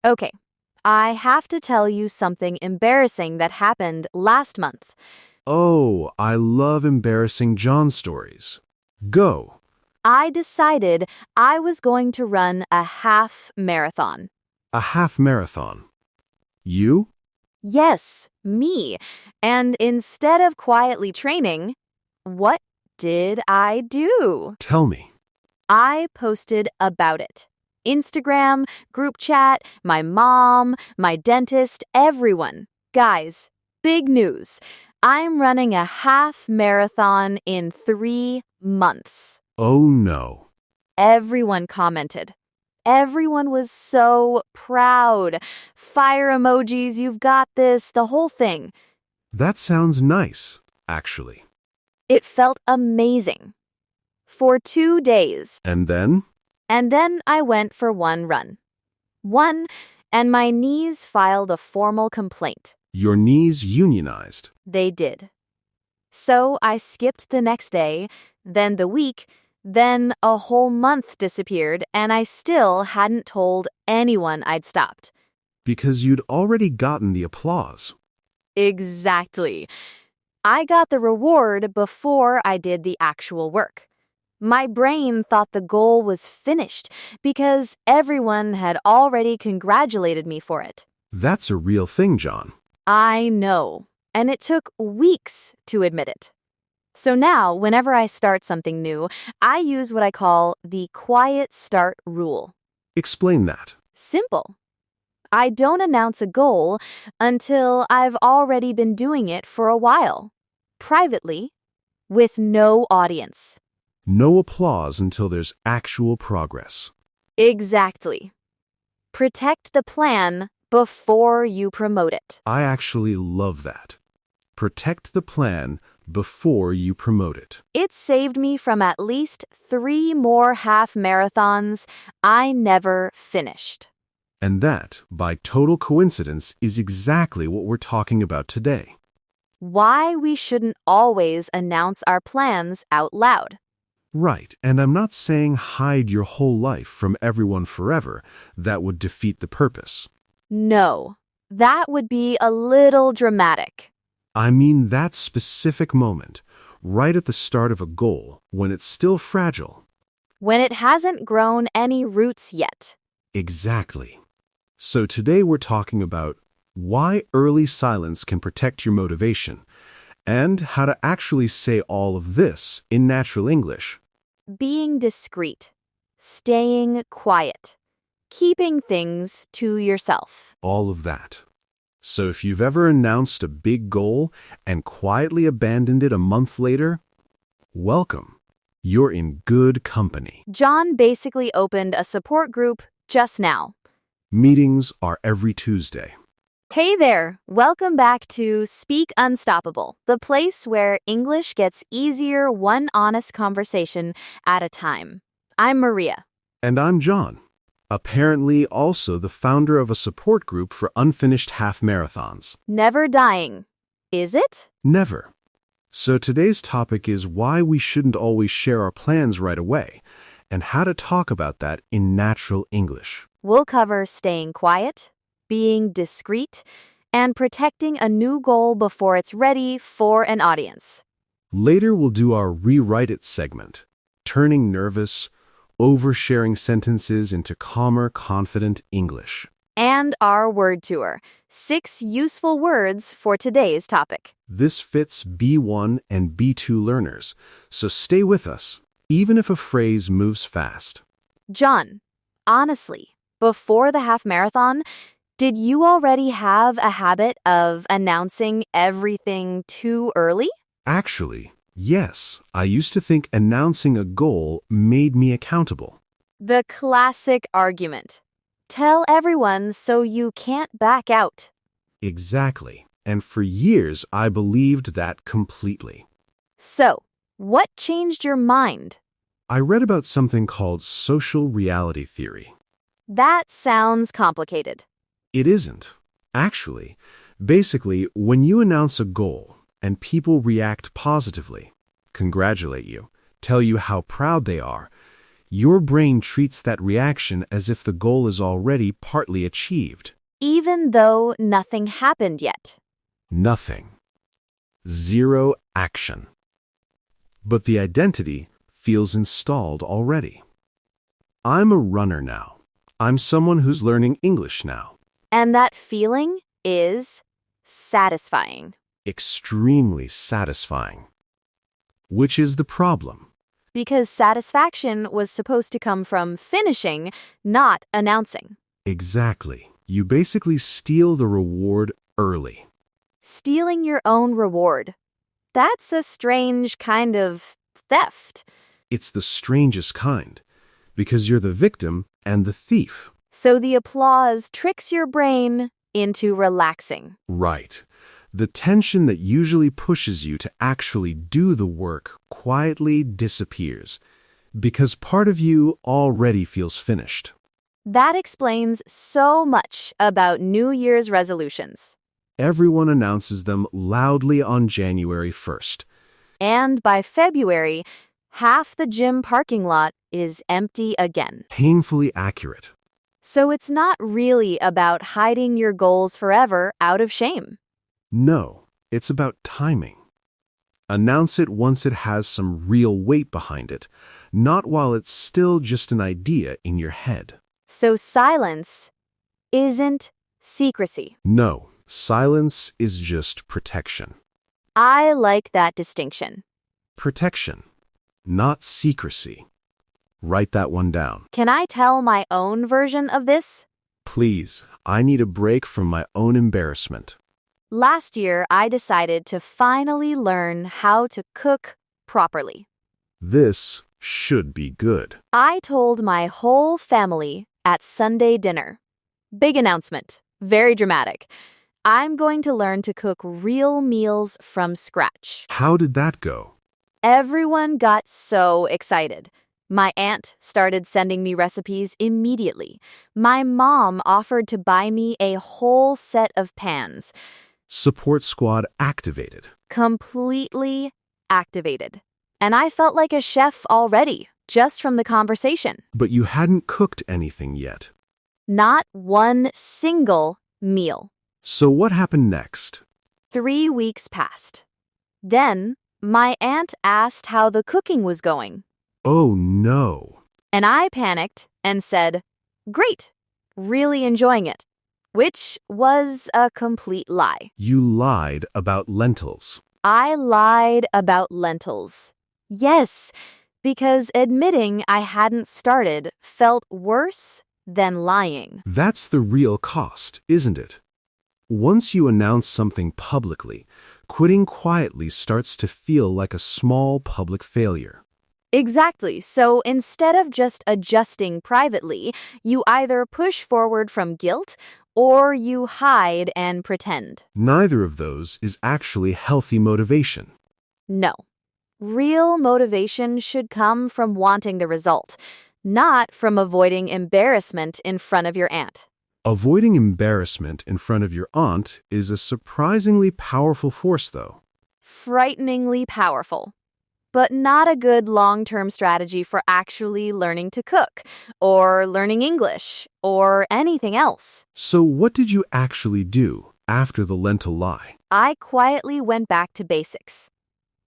Okay, I have to tell you something embarrassing that happened last month. Oh, I love embarrassing John stories. Go. I decided I was going to run a half marathon. A half marathon. You? Yes, me. And instead of quietly training, what did I do? Tell me. I posted about it. Instagram, group chat, my mom, my dentist, everyone. Guys, big news. I'm running a half marathon in 3 months. Oh no. Everyone commented. Everyone was so proud. Fire emojis, you've got this, the whole thing. That sounds nice, actually. It felt amazing. For 2 days. And then? And then I went for one run. One, and my knees filed a formal complaint. Your knees unionized. They did. So I skipped the next day, then the week, then a whole month disappeared, and I still hadn't told anyone I'd stopped. Because you'd already gotten the applause. Exactly. I got the reward before I did the actual work. My brain thought the goal was finished because everyone had already congratulated me for it. That's a real thing, John. I know, and it took weeks to admit it. So now, whenever I start something new, I use what I call the quiet start rule. Explain that. Simple. I don't announce a goal until I've already been doing it for a while, privately, with no audience. No applause until there's actual progress. Exactly. Protect the plan before you promote it. I actually love that. Protect the plan before you promote it. It saved me from at least 3 more half marathons I never finished. And that, by total coincidence, is exactly what we're talking about today. Why we shouldn't always announce our plans out loud. Right, and I'm not saying hide your whole life from everyone forever. That would defeat the purpose. No, that would be a little dramatic. I mean that specific moment, right at the start of a goal, when it's still fragile. When it hasn't grown any roots yet. Exactly. So today we're talking about why early silence can protect your motivation, and how to actually say all of this in natural English. Being discreet. Staying quiet. Keeping things to yourself. All of that. So if you've ever announced a big goal and quietly abandoned it a month later, welcome. You're in good company. John basically opened a support group just now. Meetings are every Tuesday. Hey there, welcome back to Speak Unstoppable, the place where English gets easier one honest conversation at a time. I'm Maria. And I'm John, apparently also the founder of a support group for unfinished half marathons. Never dying, is it? Never. So today's topic is why we shouldn't always share our plans right away, and how to talk about that in natural English. We'll cover staying quiet, being discreet, and protecting a new goal before it's ready for an audience. Later we'll do our Rewrite It segment, turning nervous, oversharing sentences into calmer, confident English. And our word tour, 6 useful words for today's topic. This fits B1 and B2 learners, so stay with us, even if a phrase moves fast. John, honestly, before the half marathon, did you already have a habit of announcing everything too early? Actually, yes, I used to think announcing a goal made me accountable. The classic argument. Tell everyone so you can't back out. Exactly, and for years I believed that completely. So, what changed your mind? I read about something called social reality theory. That sounds complicated. It isn't. Actually, basically, when you announce a goal and people react positively, congratulate you, tell you how proud they are, Your brain treats that reaction as if the goal is already partly achieved. Even though nothing happened yet. Nothing. Zero action. But the identity feels installed already. I'm a runner now. I'm someone who's learning English now. And that feeling is satisfying. Extremely satisfying. Which is the problem. Because satisfaction was supposed to come from finishing, not announcing. Exactly. You basically steal the reward early. Stealing your own reward. That's a strange kind of theft. It's the strangest kind, because you're the victim and the thief. So the applause tricks your brain into relaxing. Right. The tension that usually pushes you to actually do the work quietly disappears, because part of you already feels finished. That explains so much about New Year's resolutions. Everyone announces them loudly on January 1st. And by February, half the gym parking lot is empty again. Painfully accurate. So it's not really about hiding your goals forever out of shame. No, it's about timing. Announce it once it has some real weight behind it, not while it's still just an idea in your head. So silence isn't secrecy. No, silence is just protection. I like that distinction. Protection, not secrecy. Write that one down. Can I tell my own version of this? Please, I need a break from my own embarrassment. Last year, I decided to finally learn how to cook properly. This should be good. I told my whole family at Sunday dinner. Big announcement. Very dramatic. I'm going to learn to cook real meals from scratch. How did that go? Everyone got so excited. My aunt started sending me recipes immediately. My mom offered to buy me a whole set of pans. Support squad activated. Completely activated. And I felt like a chef already, just from the conversation. But you hadn't cooked anything yet. Not one single meal. So what happened next? 3 weeks passed. Then, my aunt asked how the cooking was going. Oh no. And I panicked and said, "Great, really enjoying it," which was a complete lie. You lied about lentils. I lied about lentils. Yes, because admitting I hadn't started felt worse than lying. That's the real cost, isn't it? Once you announce something publicly, quitting quietly starts to feel like a small public failure. Exactly. So instead of just adjusting privately, you either push forward from guilt or you hide and pretend. Neither of those is actually healthy motivation. No. Real motivation should come from wanting the result, not from avoiding embarrassment in front of your aunt. Avoiding embarrassment in front of your aunt is a surprisingly powerful force, though. Frighteningly powerful. But not a good long-term strategy for actually learning to cook, or learning English, or anything else. So what did you actually do after the lentil lie? I quietly went back to basics.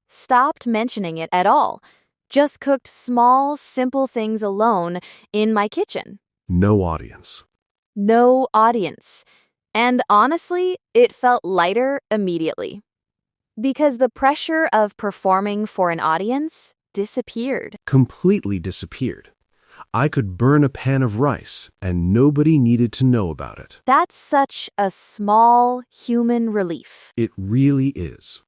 Stopped mentioning it at all. Just cooked small, simple things alone in my kitchen. No audience. No audience. And honestly, it felt lighter immediately. Because the pressure of performing for an audience disappeared. Completely disappeared. I could burn a pan of rice, and nobody needed to know about it. That's such a small human relief. It really is.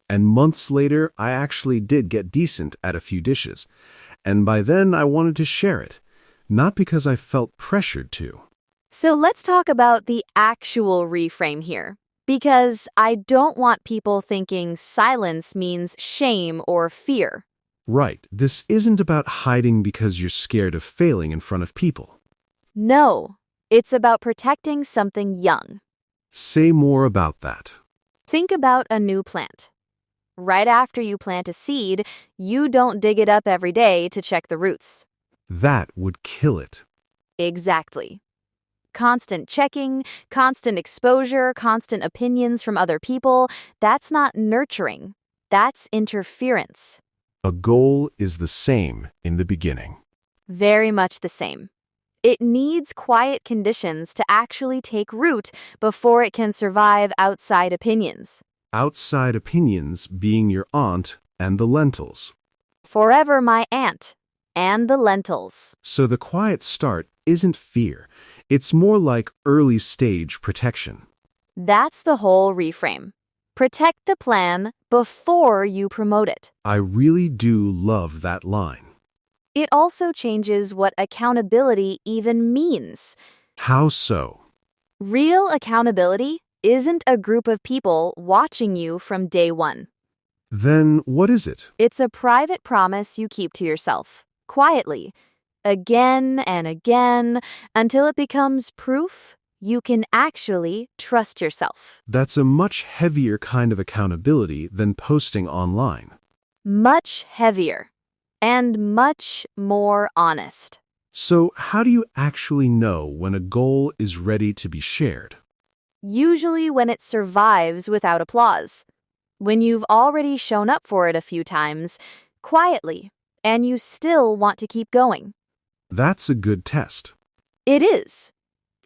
And months later, I actually did get decent at a few dishes. And by then, I wanted to share it. Not because I felt pressured to. So let's talk about the actual reframe here. Because I don't want people thinking silence means shame or fear. Right. This isn't about hiding because you're scared of failing in front of people. No, it's about protecting something young. Say more about that. Think about a new plant. Right after you plant a seed, you don't dig it up every day to check the roots. That would kill it. Exactly. Constant checking, constant exposure, constant opinions from other people, that's not nurturing. That's interference. A goal is the same in the beginning. Very much the same. It needs quiet conditions to actually take root before it can survive outside opinions. Outside opinions being your aunt and the lentils. Forever my aunt. And the lentils. So the quiet start isn't fear. It's more like early stage protection. That's the whole reframe. Protect the plan before you promote it. I really do love that line. It also changes what accountability even means. How so? Real accountability isn't a group of people watching you from day one. Then what is it? It's a private promise you keep to yourself, quietly, again and again, until it becomes proof you can actually trust yourself. That's a much heavier kind of accountability than posting online. Much heavier. And much more honest. So how do you actually know when a goal is ready to be shared? Usually when it survives without applause. When you've already shown up for it a few times, quietly, and you still want to keep going. That's a good test. It is.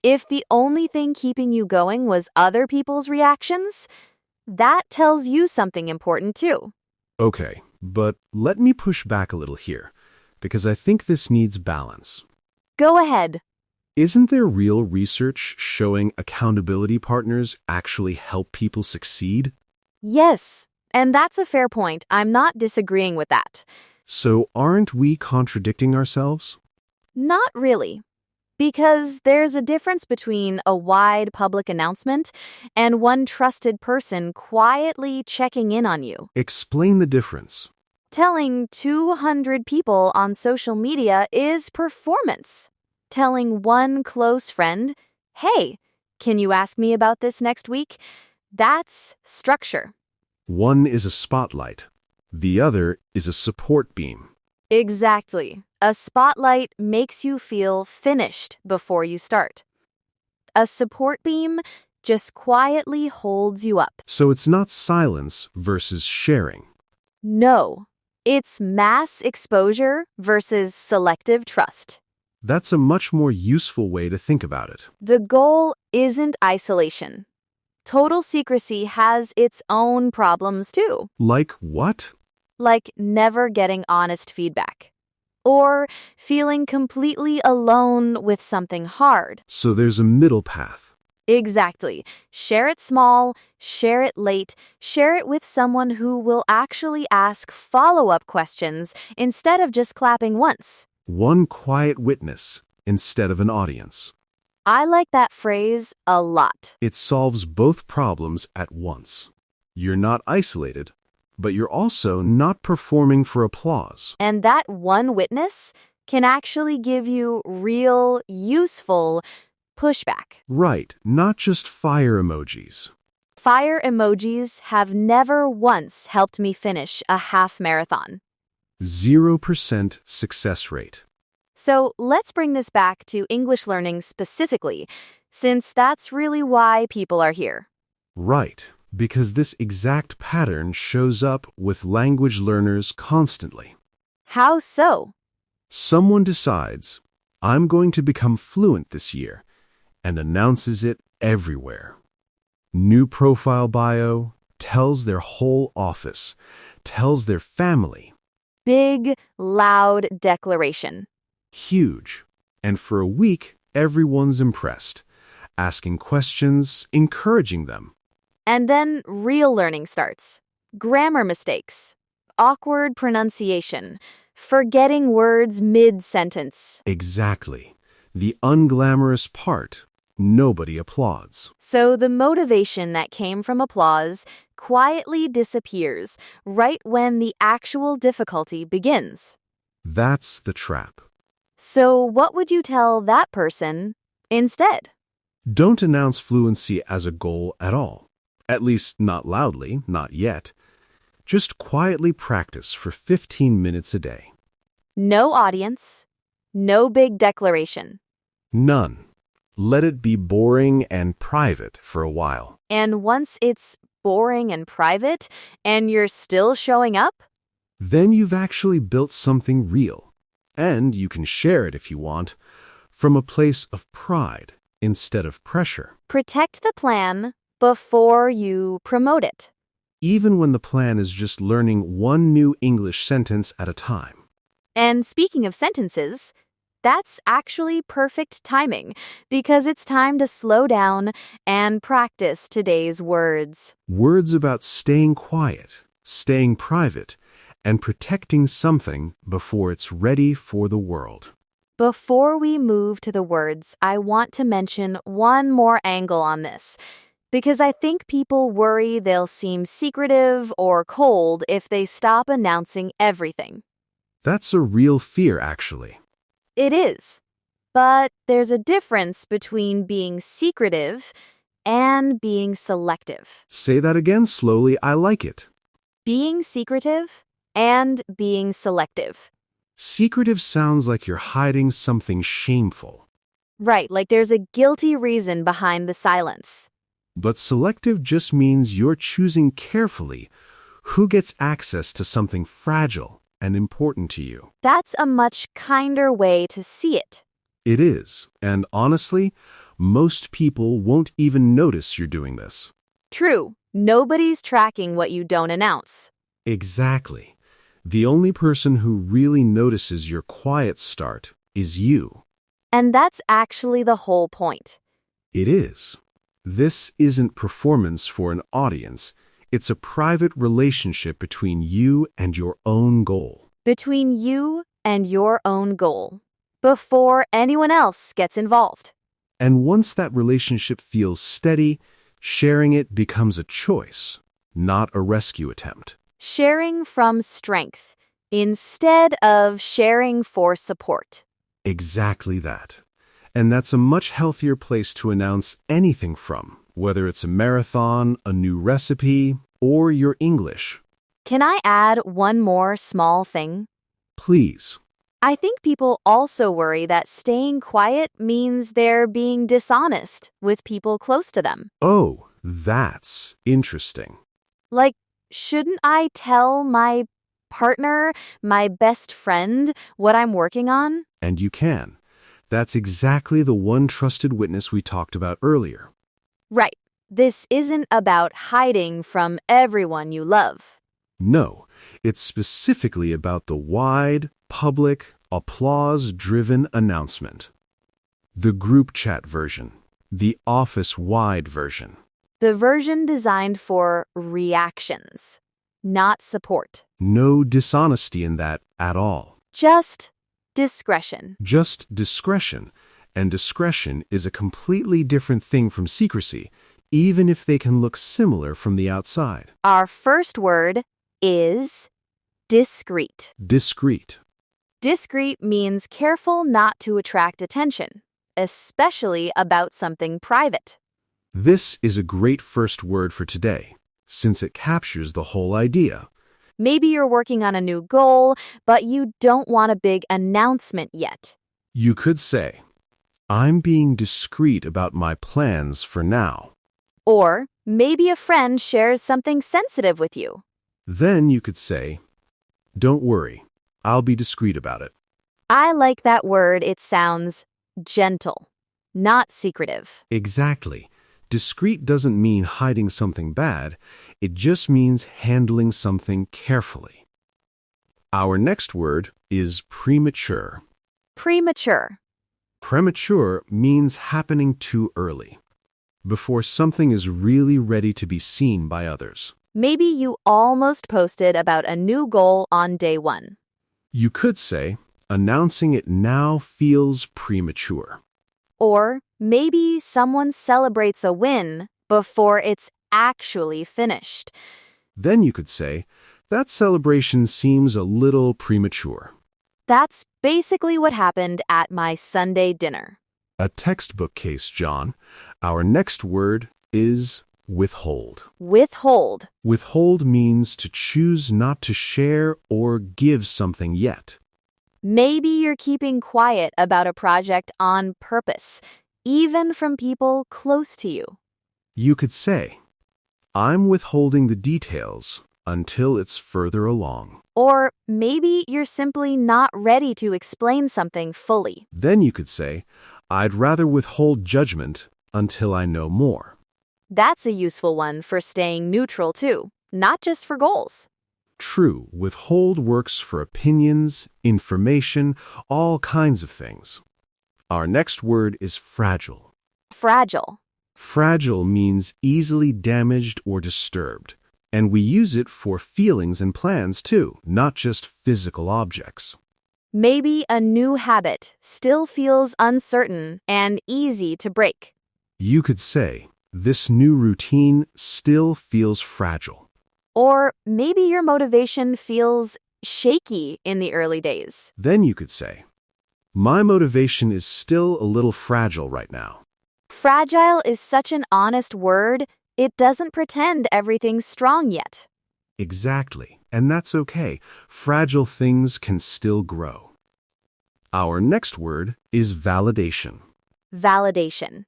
If the only thing keeping you going was other people's reactions, that tells you something important too. Okay, but let me push back a little here, because I think this needs balance. Go ahead. Isn't there real research showing accountability partners actually help people succeed? Yes, and that's a fair point. I'm not disagreeing with that. So aren't we contradicting ourselves? Not really. Because there's a difference between a wide public announcement and one trusted person quietly checking in on you. Explain the difference. Telling 200 people on social media is performance. Telling one close friend, hey, can you ask me about this next week? That's structure. One is a spotlight. The other is a support beam. Exactly. A spotlight makes you feel finished before you start. A support beam just quietly holds you up. So it's not silence versus sharing. No, it's mass exposure versus selective trust. That's a much more useful way to think about it. The goal isn't isolation. Total secrecy has its own problems too, Like what? like never getting honest feedback. Or feeling completely alone with something hard. So there's a middle path. Exactly. Share it small, share it late, share it with someone who will actually ask follow-up questions instead of just clapping once. One quiet witness instead of an audience. I like that phrase a lot. It solves both problems at once. You're not isolated, but you're also not performing for applause. And that one witness can actually give you real, useful pushback. Right, not just fire emojis. Fire emojis have never once helped me finish a half marathon. 0% success rate. So let's bring this back to English learning specifically, since that's really why people are here. Right, because this exact pattern shows up with language learners constantly. How so? Someone decides, I'm going to become fluent this year, and announces it everywhere. New profile bio, tells their whole office, tells their family. Big, loud declaration. Huge. And for a week, everyone's impressed, asking questions, encouraging them. And then real learning starts. Grammar mistakes, awkward pronunciation, forgetting words mid-sentence. Exactly. The unglamorous part. Nobody applauds. So the motivation that came from applause quietly disappears right when the actual difficulty begins. That's the trap. So what would you tell that person instead? Don't announce fluency as a goal at all. At least not loudly, not yet. Just quietly practice for 15 minutes a day. No audience, No big declaration. None. Let it be boring and private for a while. And once it's boring and private, and you're still showing up, Then you've actually built something real. And you can share it if you want, from a place of pride instead of pressure. protect the plan before you promote it. Even when the plan is just learning one new English sentence at a time. And speaking of sentences, that's actually perfect timing because it's time to slow down and practice today's words. Words about staying quiet, staying private, and protecting something before it's ready for the world. Before we move to the words, I want to mention one more angle on this because I think people worry they'll seem secretive or cold if they stop announcing everything. That's a real fear, actually. It is. But there's a difference between being secretive and being selective. Say that again slowly, I like it. Being secretive and being selective. Secretive sounds like you're hiding something shameful. Right, like there's a guilty reason behind the silence. But selective just means you're choosing carefully who gets access to something fragile and important to you. That's a much kinder way to see it. It is, and honestly, most people won't even notice you're doing this. True, nobody's tracking what you don't announce. Exactly. The only person who really notices your quiet start is you. And that's actually the whole point. It is. This isn't performance for an audience. It's a private relationship between you and your own goal. Between you and your own goal. Before anyone else gets involved. And once that relationship feels steady, sharing it becomes a choice, not a rescue attempt. Sharing from strength instead of sharing for support. Exactly that. And that's a much healthier place to announce anything from, whether it's a marathon, a new recipe, or your English. Can I add one more small thing? Please. I think people also worry that staying quiet means they're being dishonest with people close to them. Oh, that's interesting. Like, shouldn't I tell my partner, my best friend, what I'm working on? And you can. That's exactly the one trusted witness we talked about earlier. Right. This isn't about hiding from everyone you love. No, it's specifically about the wide, public, applause-driven announcement. The group chat version. The office-wide version. The version designed for reactions, not support. No dishonesty in that at all. Just discretion. Just discretion. And discretion is a completely different thing from secrecy, even if they can look similar from the outside. Our first word is discreet. Discreet. Discreet means careful not to attract attention, especially about something private. This is a great first word for today, since it captures the whole idea. Maybe you're working on a new goal, but you don't want a big announcement yet. You could say, I'm being discreet about my plans for now. Or maybe a friend shares something sensitive with you. Then you could say, don't worry, I'll be discreet about it. I like that word. It sounds gentle, not secretive. Exactly. Discreet doesn't mean hiding something bad. It just means handling something carefully. Our next word is premature. Premature. Premature means happening too early, before something is really ready to be seen by others. Maybe you almost posted about a new goal on day one. You could say, announcing it now feels premature. Or maybe someone celebrates a win before it's actually finished. Then you could say, that celebration seems a little premature. That's basically what happened at my Sunday dinner. A textbook case, John. Our next word is withhold. Withhold. Withhold means to choose not to share or give something yet. Maybe you're keeping quiet about a project on purpose, even from people close to you. You could say, I'm withholding the details until it's further along. Or maybe you're simply not ready to explain something fully. Then you could say, I'd rather withhold judgment until I know more. That's a useful one for staying neutral too, not just for goals. True, withhold works for opinions, information, all kinds of things. Our next word is fragile. Fragile. Fragile means easily damaged or disturbed, and we use it for feelings and plans too, not just physical objects. Maybe a new habit still feels uncertain and easy to break. You could say, this new routine still feels fragile. Or maybe your motivation feels shaky in the early days. Then you could say, my motivation is still a little fragile right now. Fragile is such an honest word, it doesn't pretend everything's strong yet. Exactly, and that's okay. Fragile things can still grow. Our next word is validation. Validation.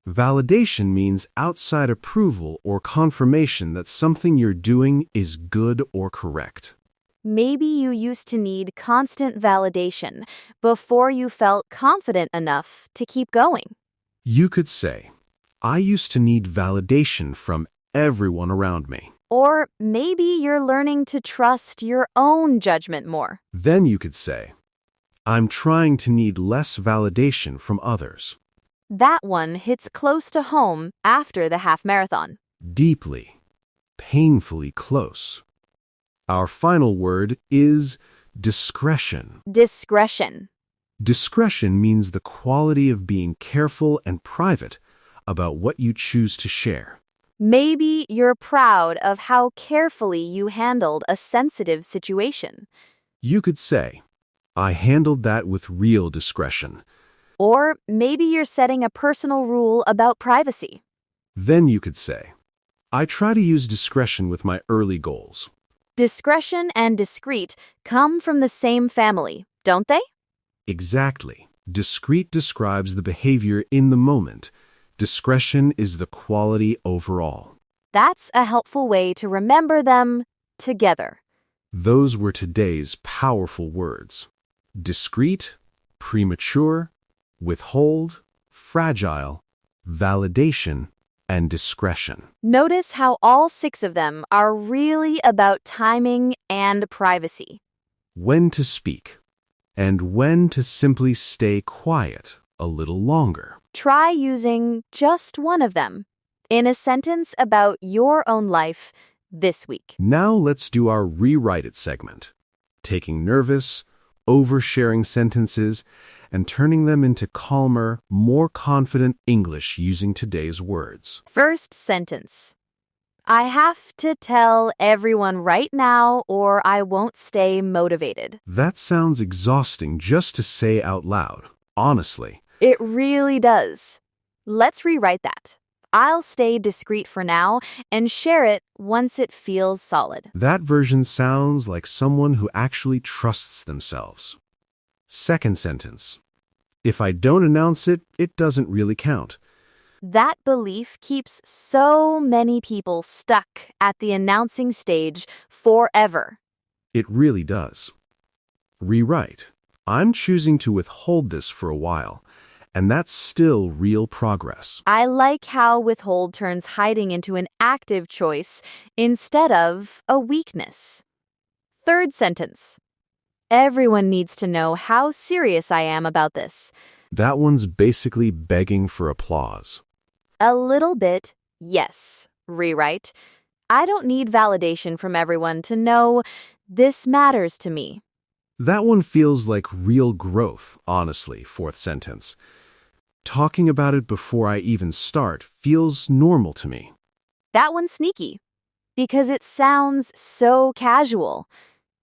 Validation means outside approval or confirmation that something you're doing is good or correct. Maybe you used to need constant validation before you felt confident enough to keep going. You could say, I used to need validation from everyone around me. Or maybe you're learning to trust your own judgment more. Then you could say, I'm trying to need less validation from others. That one hits close to home after the half marathon. Deeply, painfully close. Our final word is discretion. Discretion. Discretion means the quality of being careful and private about what you choose to share. Maybe you're proud of how carefully you handled a sensitive situation. You could say, I handled that with real discretion. Or maybe you're setting a personal rule about privacy. Then you could say, I try to use discretion with my early goals. Discretion and discreet come from the same family, don't they? Exactly. Discreet describes the behavior in the moment. Discretion is the quality overall. That's a helpful way to remember them together. Those were today's powerful words. Discreet, premature, withhold, fragile, validation, and discretion. Notice how all 6 of them are really about timing and privacy. When to speak, and when to simply stay quiet a little longer. Try using just one of them in a sentence about your own life this week. Now let's do our Rewrite It segment, taking nervous, oversharing sentences and turning them into calmer, more confident English using today's words. First sentence. I have to tell everyone right now or I won't stay motivated. That sounds exhausting just to say out loud, honestly. It really does. Let's rewrite that. I'll stay discreet for now and share it once it feels solid. That version sounds like someone who actually trusts themselves. Second sentence. If I don't announce it, it doesn't really count. That belief keeps so many people stuck at the announcing stage forever. It really does. Rewrite. I'm choosing to withhold this for a while, and that's still real progress. I like how withhold turns hiding into an active choice instead of a weakness. Third sentence. Everyone needs to know how serious I am about this. That one's basically begging for applause. A little bit, yes. Rewrite. I don't need validation from everyone to know this matters to me. That one feels like real growth, honestly, fourth sentence. Talking about it before I even start feels normal to me. That one's sneaky because it sounds so casual.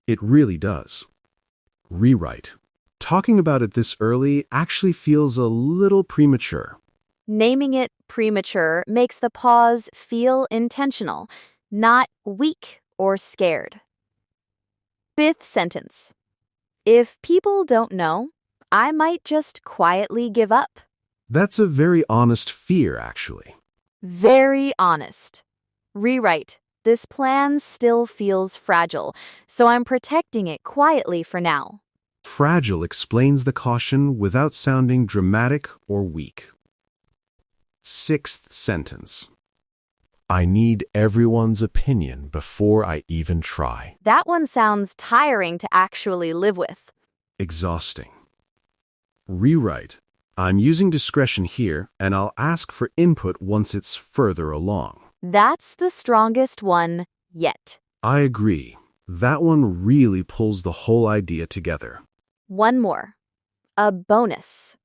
It really does. Rewrite. Talking about it this early actually feels a little premature. Naming it premature makes the pause feel intentional, not weak or scared. Fifth sentence. If people don't know, I might just quietly give up. That's a very honest fear, actually. Very honest. Rewrite. This plan still feels fragile, so I'm protecting it quietly for now. Fragile explains the caution without sounding dramatic or weak. Sixth sentence. I need everyone's opinion before I even try. That one sounds tiring to actually live with. Exhausting. Rewrite. I'm using discretion here, and I'll ask for input once it's further along. That's the strongest one yet. I agree. That one really pulls the whole idea together. One more. A bonus.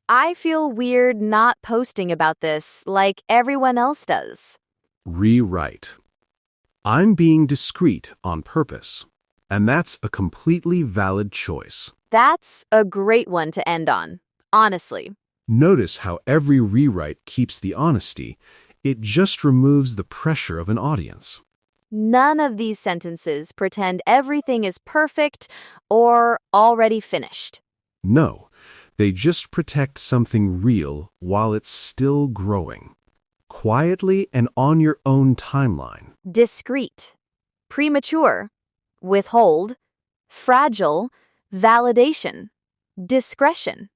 I feel weird not posting about this like everyone else does. Rewrite. I'm being discreet on purpose, and that's a completely valid choice. That's a great one to end on, honestly. Notice how every rewrite keeps the honesty. It just removes the pressure of an audience. None of these sentences pretend everything is perfect or already finished. No, they just protect something real while it's still growing, quietly and on your own timeline. Discreet, premature, withhold, fragile, validation, discretion.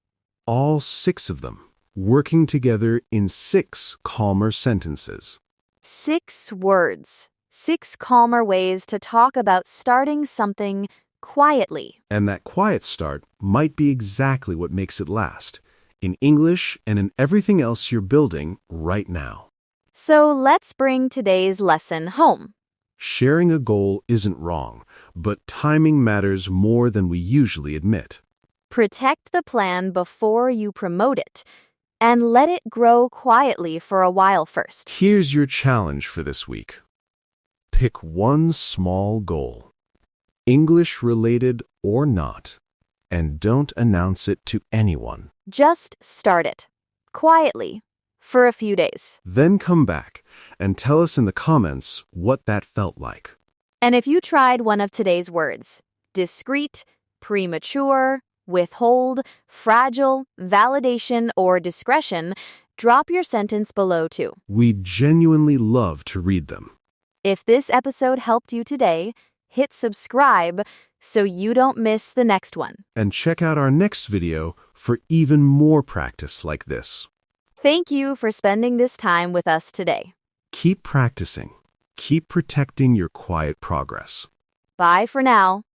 All 6 of them, working together in 6 calmer sentences. 6 words, 6 calmer ways to talk about starting something quietly. And that quiet start might be exactly what makes it last, in English and in everything else you're building right now. So let's bring today's lesson home. Sharing a goal isn't wrong, but timing matters more than we usually admit. Protect the plan before you promote it, and let it grow quietly for a while first. Here's your challenge for this week. Pick one small goal, English-related or not, and don't announce it to anyone. Just start it, quietly, for a few days. Then come back and tell us in the comments what that felt like. And if you tried one of today's words, discreet, premature, withhold, fragile, validation, or discretion, drop your sentence below too. We'd genuinely love to read them. If this episode helped you today, hit subscribe so you don't miss the next one. And check out our next video for even more practice like this. Thank you for spending this time with us today. Keep practicing. Keep protecting your quiet progress. Bye for now.